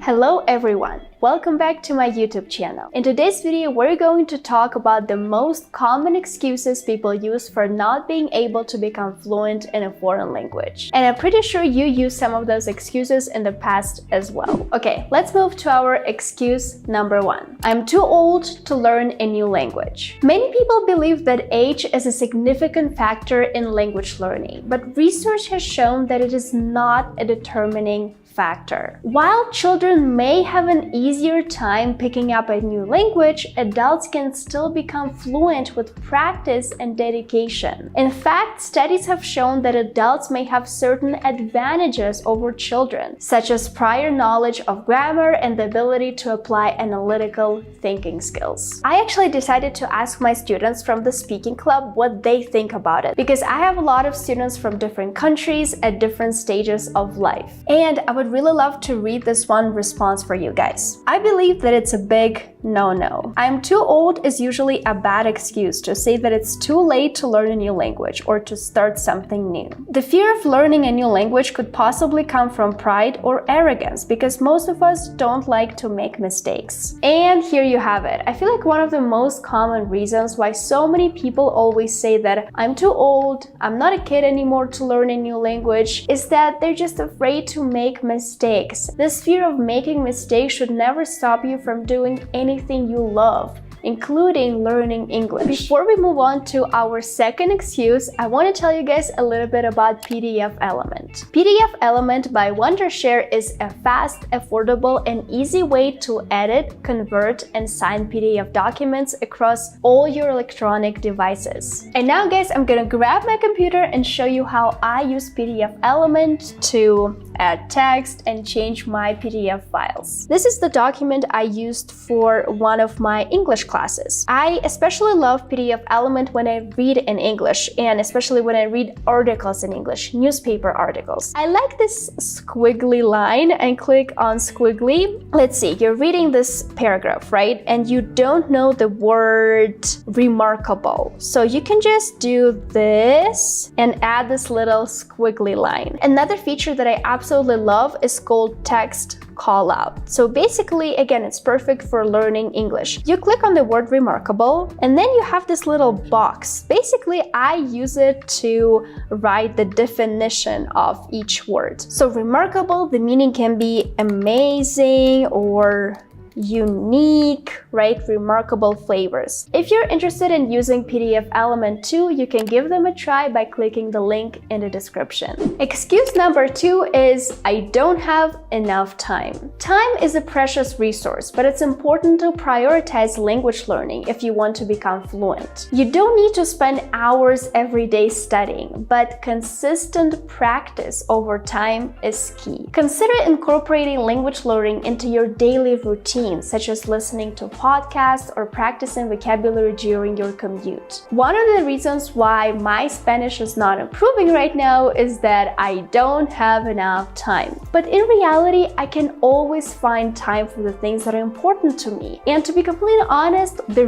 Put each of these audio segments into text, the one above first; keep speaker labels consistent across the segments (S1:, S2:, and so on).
S1: Hello everyone, welcome back to my YouTube channel. In today's video, we're going to talk about the most common excuses people use for not being able to become fluent in a foreign language. And I'm pretty sure you used some of those excuses in the past as well. Okay, let's move to our excuse number one. I'm too old to learn a new language. Many people believe that age is a significant factor in language learning, but research has shown that it is not a determining factor. While children may have an easier time picking up a new language, adults can still become fluent with practice and dedication. In fact, studies have shown that adults may have certain advantages over children, such as prior knowledge of grammar and the ability to apply analytical thinking skills. I actually decided to ask my students from the speaking club what they think about it, because I have a lot of students from different countries at different stages of life. And I would really love to read this one response for you guys. I believe that it's a big no-no. I'm too old is usually a bad excuse to say that it's too late to learn a new language or to start something new. The fear of learning a new language could possibly come from pride or arrogance, because most of us don't like to make mistakes. And here you have it. I feel like one of the most common reasons why so many people always say that I'm too old, I'm not a kid anymore to learn a new language, is that they're just afraid to make mistakes. This fear of making mistakes should never stop you from doing anything you love, including learning English. Before we move on to our second excuse, I want to tell you guys a little bit about PDF Element. PDF Element by Wondershare is a fast, affordable, and easy way to edit, convert, and sign PDF documents across all your electronic devices. And now guys, I'm gonna grab my computer and show you how I use PDF Element to add text and change my PDF files. This is the document I used for one of my English classes. I especially love PDF Element when I read in English, and especially when I read articles in English, newspaper articles. I like this squiggly line and click on squiggly. Let's see, you're reading this paragraph, right? And you don't know the word remarkable. So you can just do this and add this little squiggly line. Another feature that I absolutely love is called text call out. So basically, again, it's perfect for learning English. You click on the word remarkable, and then you have this little box. Basically, I use it to write the definition of each word. So remarkable, the meaning can be amazing or unique, right? Remarkable flavors. If you're interested in using PDF Element too, you can give them a try by clicking the link in the description. Excuse number two is I don't have enough time. Time is a precious resource, but it's important to prioritize language learning if you want to become fluent. You don't need to spend hours every day studying, but consistent practice over time is key. Consider incorporating language learning into your daily routine, such as listening to podcasts or practicing vocabulary during your commute. One of the reasons why my Spanish is not improving right now is that I don't have enough time. But in reality, I can always find time for the things that are important to me. And to be completely honest, the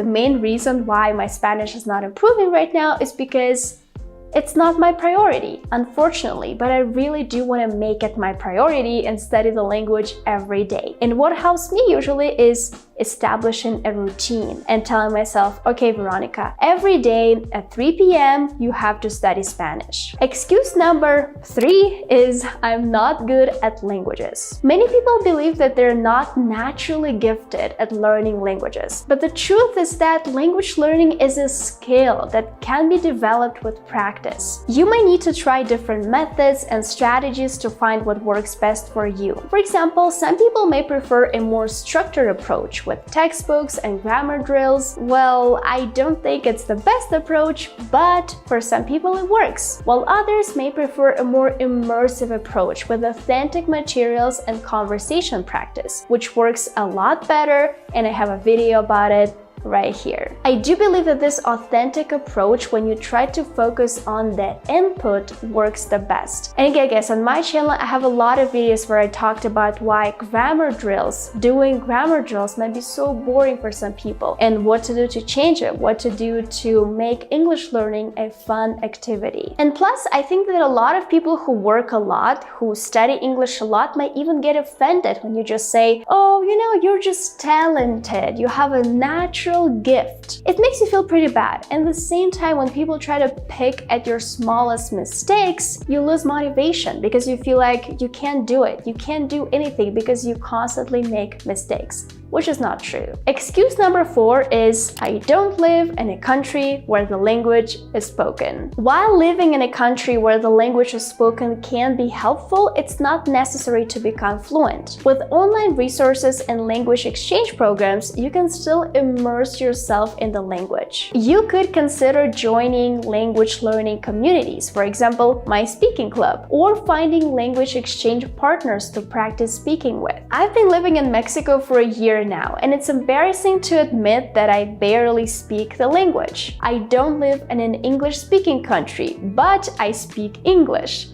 S1: main reason why my Spanish is not improving right now is because it's not my priority, unfortunately, but I really do want to make it my priority and study the language every day. And what helps me usually is establishing a routine and telling myself, okay, Veronica, every day at 3 p.m. you have to study Spanish. Excuse number three is I'm not good at languages. Many people believe that they're not naturally gifted at learning languages, but the truth is that language learning is a skill that can be developed with practice. You might need to try different methods and strategies to find what works best for you. For example, some people may prefer a more structured approach with textbooks and grammar drills. Well, I don't think it's the best approach, but for some people it works. While others may prefer a more immersive approach with authentic materials and conversation practice, which works a lot better, and I have a video about it right here. I do believe that this authentic approach, when you try to focus on the input, works the best. And again, guys, on my channel, I have a lot of videos where I talked about why doing grammar drills might be so boring for some people, and what to do to change it, what to do to make English learning a fun activity. And plus, I think that a lot of people who work a lot, who study English a lot, might even get offended when you just say, oh, you know, you're just talented, you have a natural gift. It makes you feel pretty bad. And at the same time, when people try to pick at your smallest mistakes, you lose motivation because you feel like you can't do it. You can't do anything because you constantly make mistakes, which is not true. Excuse number 4 is, I don't live in a country where the language is spoken. While living in a country where the language is spoken can be helpful, it's not necessary to become fluent. With online resources and language exchange programs, you can still immerse yourself in the language. You could consider joining language learning communities, for example, my speaking club, or finding language exchange partners to practice speaking with. I've been living in Mexico for a year now, and it's embarrassing to admit that I barely speak the language. I don't live in an English-speaking country, but I speak English.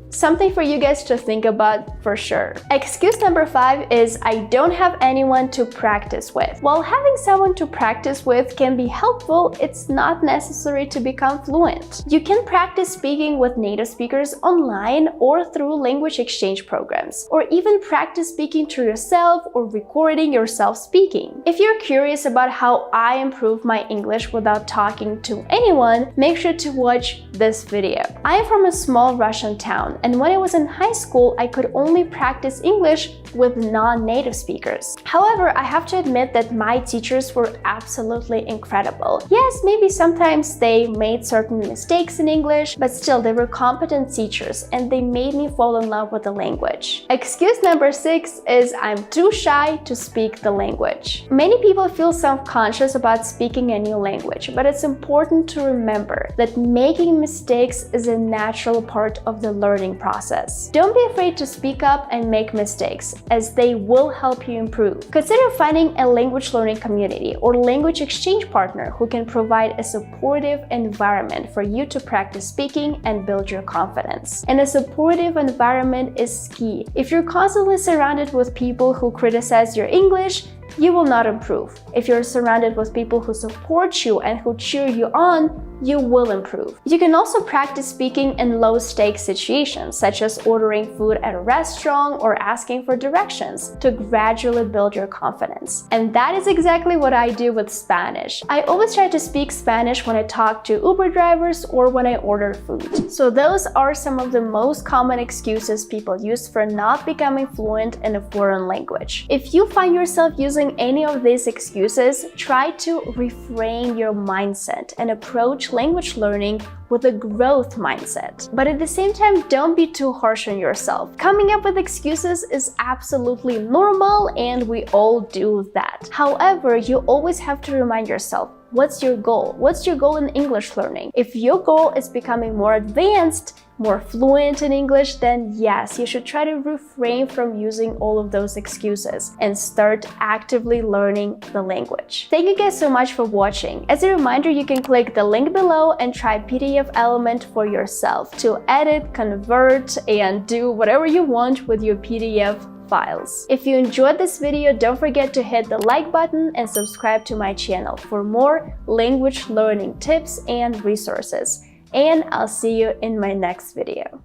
S1: Something for you guys to think about for sure. Excuse number 5 is, I don't have anyone to practice with. While having someone to practice with can be helpful, it's not necessary to become fluent. You can practice speaking with native speakers online or through language exchange programs, or even practice speaking to yourself or recording yourself speaking. If you're curious about how I improve my English without talking to anyone, make sure to watch this video. I am from a small Russian town, and when I was in high school, I could only practice English with non-native speakers. However, I have to admit that my teachers were absolutely incredible. Yes, maybe sometimes they made certain mistakes in English, but still they were competent teachers and they made me fall in love with the language. Excuse number 6 is, I'm too shy to speak the language. Many people feel self-conscious about speaking a new language, but it's important to remember that making mistakes is a natural part of the learning process. Don't be afraid to speak up and make mistakes, as they will help you improve. Consider finding a language learning community or language exchange partner who can provide a supportive environment for you to practice speaking and build your confidence. And a supportive environment is key. If you're constantly surrounded with people who criticize your English, you will not improve. If you're surrounded with people who support you and who cheer you on, you will improve. You can also practice speaking in low-stakes situations, such as ordering food at a restaurant or asking for directions, to gradually build your confidence. And that is exactly what I do with Spanish. I always try to speak Spanish when I talk to Uber drivers or when I order food. So those are some of the most common excuses people use for not becoming fluent in a foreign language. If you find yourself using any of these excuses, try to reframe your mindset and approach language learning with a growth mindset. But at the same time, don't be too harsh on yourself. Coming up with excuses is absolutely normal, and we all do that. However, you always have to remind yourself, what's your goal? What's your goal in English learning? If your goal is becoming more advanced, more fluent in English, then yes, you should try to refrain from using all of those excuses and start actively learning the language. Thank you guys so much for watching. As a reminder, you can click the link below and try PDF Element for yourself to edit, convert, and do whatever you want with your PDF files. If you enjoyed this video, don't forget to hit the like button and subscribe to my channel for more language learning tips and resources. And I'll see you in my next video.